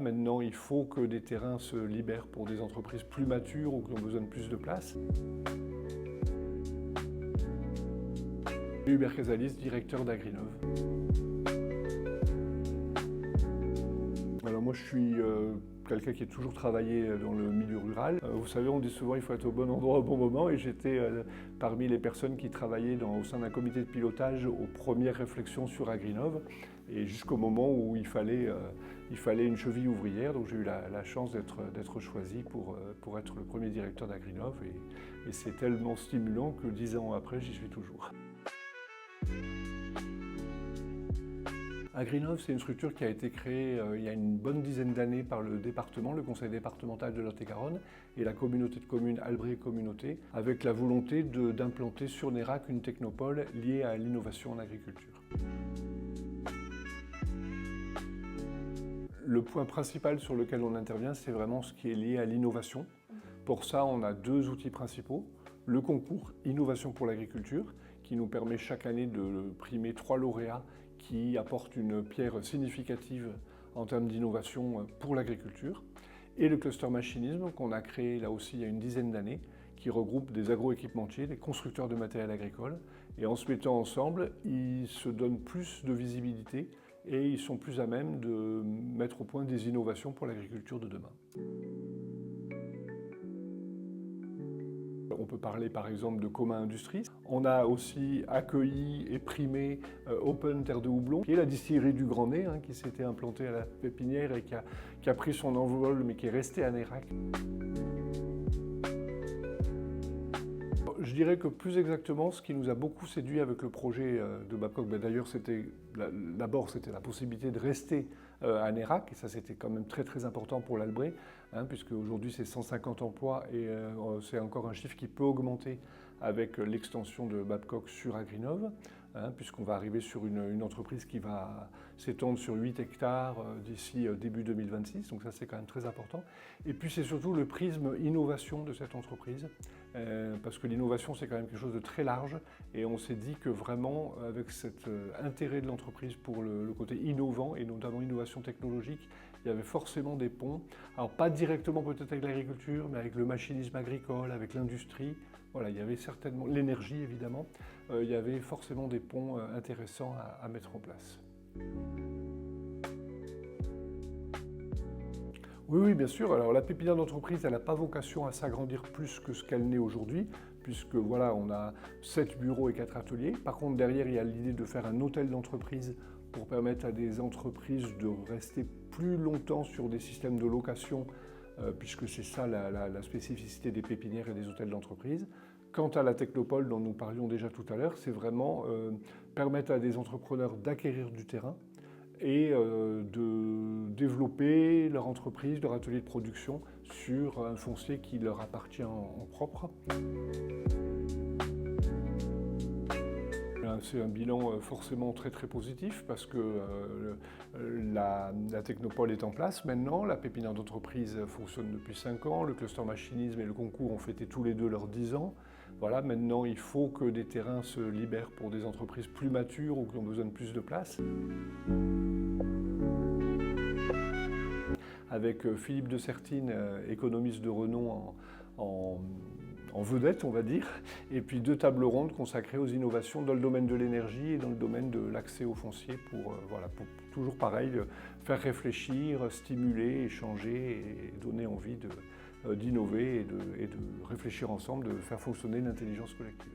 Maintenant, il faut que des terrains se libèrent pour des entreprises plus matures ou qui ont besoin de plus de place. Hubert Casalis, directeur d'Agrinov. Alors moi je suis quelqu'un qui a toujours travaillé dans le milieu rural. Vous savez, on dit souvent qu'il faut être au bon endroit au bon moment, et j'étais parmi les personnes qui travaillaient au sein d'un comité de pilotage aux premières réflexions sur Agrinov, et jusqu'au moment où il fallait une cheville ouvrière. Donc j'ai eu la chance d'être choisi pour être le premier directeur d'Agrinov, et c'est tellement stimulant que 10 ans après, j'y suis toujours. Agrinov, c'est une structure qui a été créée il y a une bonne dizaine d'années par le département, le conseil départemental de Lot-et-Garonne et la communauté de communes Albret Communauté, avec la volonté d'implanter sur Nérac une technopole liée à l'innovation en agriculture. Le point principal sur lequel on intervient, c'est vraiment ce qui est lié à l'innovation. Pour ça, on a deux outils principaux. Le concours Innovation pour l'agriculture, qui nous permet chaque année de primer 3 lauréats qui apportent une pierre significative en termes d'innovation pour l'agriculture. Et le cluster machinisme, qu'on a créé là aussi il y a une dizaine d'années, qui regroupe des agroéquipementiers, des constructeurs de matériel agricole. Et en se mettant ensemble, ils se donnent plus de visibilité et ils sont plus à même de mettre au point des innovations pour l'agriculture de demain. On peut parler par exemple de Coma Industries. On a aussi accueilli et primé Open Terre de Houblon, qui est la distillerie du Grand Nez, qui s'était implantée à la pépinière et qui a pris son envol, mais qui est restée à Nérac. Je dirais que plus exactement, ce qui nous a beaucoup séduit avec le projet de Babcock, d'ailleurs d'abord c'était la possibilité de rester à Nérac, et ça c'était quand même très important pour l'Albret, puisque aujourd'hui c'est 150 emplois et c'est encore un chiffre qui peut augmenter avec l'extension de Babcock sur Agrinov, puisqu'on va arriver sur une entreprise qui va s'étendre sur 8 hectares d'ici début 2026, donc ça c'est quand même très important. Et puis c'est surtout le prisme innovation de cette entreprise, parce que l'innovation c'est quand même quelque chose de très large, et on s'est dit que vraiment avec cet intérêt de l'entreprise pour le côté innovant, et notamment innovation technologique, il y avait forcément des ponts, alors pas directement peut-être avec l'agriculture, mais avec le machinisme agricole, avec l'industrie. Voilà, il y avait certainement l'énergie évidemment, il y avait forcément des ponts intéressants à mettre en place. Oui, bien sûr. Alors la pépinière d'entreprise, elle n'a pas vocation à s'agrandir plus que ce qu'elle n'est aujourd'hui, puisque voilà, on a 7 bureaux et 4 ateliers. Par contre, derrière, il y a l'idée de faire un hôtel d'entreprise pour permettre à des entreprises de rester plus longtemps sur des systèmes de location, puisque c'est ça la spécificité des pépinières et des hôtels d'entreprise. Quant à la technopole dont nous parlions déjà tout à l'heure, c'est vraiment permettre à des entrepreneurs d'acquérir du terrain et de développer leur entreprise, leur atelier de production sur un foncier qui leur appartient en propre. C'est un bilan forcément très positif parce que la technopole est en place maintenant, la pépinière d'entreprise fonctionne depuis 5 ans, le cluster machinisme et le concours ont fêté tous les deux leurs 10 ans. Voilà, maintenant il faut que des terrains se libèrent pour des entreprises plus matures ou qui ont besoin de plus de place. Avec Philippe de Sertine, économiste de renom en vedette, on va dire, et puis 2 tables rondes consacrées aux innovations dans le domaine de l'énergie et dans le domaine de l'accès au foncier pour toujours pareil, faire réfléchir, stimuler, échanger et donner envie d'innover et de réfléchir ensemble, de faire fonctionner l'intelligence collective.